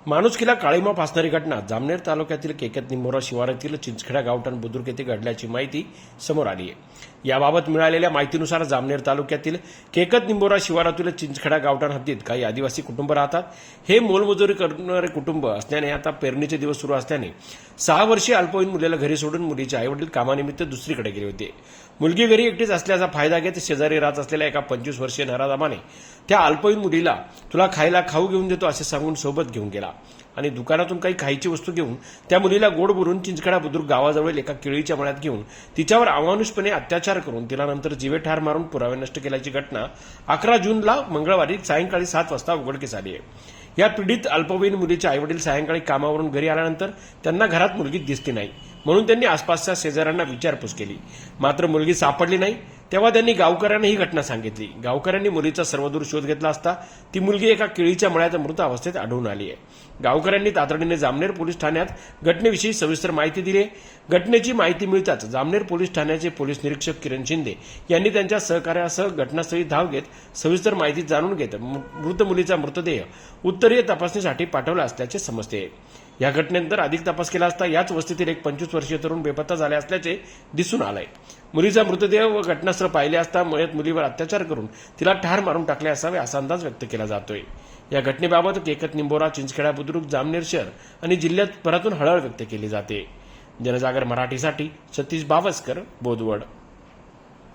माणुसकीला काळीमा फासणारी घटना जामनेर तालुक्यातील केकत निंबोरा शिवारातील चिंचखेडा गावठाण बुद्रुक येथे घडल्याची माहिती समोर आली आहे। याबाबत मिळालेल्या माहितीनुसार जामनेर तालुक्यातील केकत निंबोरा शिवारातील चिंचखेडा गावठाण हद्दीत काही आदिवासी कुटुंब राहतात। हे मोलमजुरी करणारे कुटुंब असल्याने आता पेरणीचे दिवस सुरू असल्याने 6 वर्षीय अल्पवयीन मुलीला घरी सोडून मुलीचे आईवडील कामानिमित्त दुसरीकडे गेले होते। मुलगी घरी एकटीच असल्याचा फायदा घेत शेजारी राहत असलेल्या एका 25 वर्षीय नराधमाने त्या अल्पवयीन मुलीला तुला खायला खाऊ घेऊन देतो असे सांगून सोबत घेऊन गेला आणि दुकानातून काही खायची वस्तू घेऊन त्या मुलीला गोड बोलून चिंचखेडा बुद्रुक गावाजवळील एका केळीच्या मळ्यात घेऊन तिच्यावर अमानुषपणे अत्याचार करून तिला नंतर जीवे ठार मारून पुरावे नष्ट केल्याची घटना 11 जूनला मंगळवारी सायंकाळी 7 वाजता उघडकीस आली आहे। या पीडित अल्पवयीन मुलीचे आईवडील सायंकाळी कामावरून घरी आल्यानंतर त्यांना घरात मुलगी दिसली नाही म्हणून त्यांनी आसपासच्या शेजाऱ्यांना विचारपूस केली, मात्र मुलगी सापडली नाही। तेव्हा त्यांनी गावकऱ्यांना ही घटना सांगितली। गावकऱ्यांनी मुलीचा सर्वदूर शोध घेतला असता ती मुलगी एका केळीच्या मळ्यात मृत अवस्थेत आढळून आली आहे। गावकऱ्यांनी तातडीने जामनेर पोलीस ठाण्यात घटनेविषयी सविस्तर माहिती दिली आहे। घटनेची माहिती मिळताच जामनेर पोलीस ठाण्याचे पोलीस निरीक्षक किरण शिंदे यांनी त्यांच्या सहकार्यासह घटनास्थळी धाव घेत सविस्तर माहिती जाणून घेत मृत मुलीचा मृतदेह उत्तरीय तपासणीसाठी पाठवला असल्याचे समजते। या घटनेनंतर अधिक तपास केला असता याच वस्तीतील एक 25 वर्षीय तरुण बेपत्ता झाले असल्याचे दिसून आले। मुलीचा मृतदेह व घटनास्थळ पाहिले असता मयत मुलीवर अत्याचार करून तिला ठार मारून टाकले असावे असा अंदाज व्यक्त केला जातोय। या घटनेबाबत केकत निंबोरा चिंचखेडा बुद्रुक जामनेर शहर आणि जिल्ह्यात भरातून हळहळ व्यक्त केली जाते। जनजागर मराठीसाठी सतीश बावस्कर, बोदवड।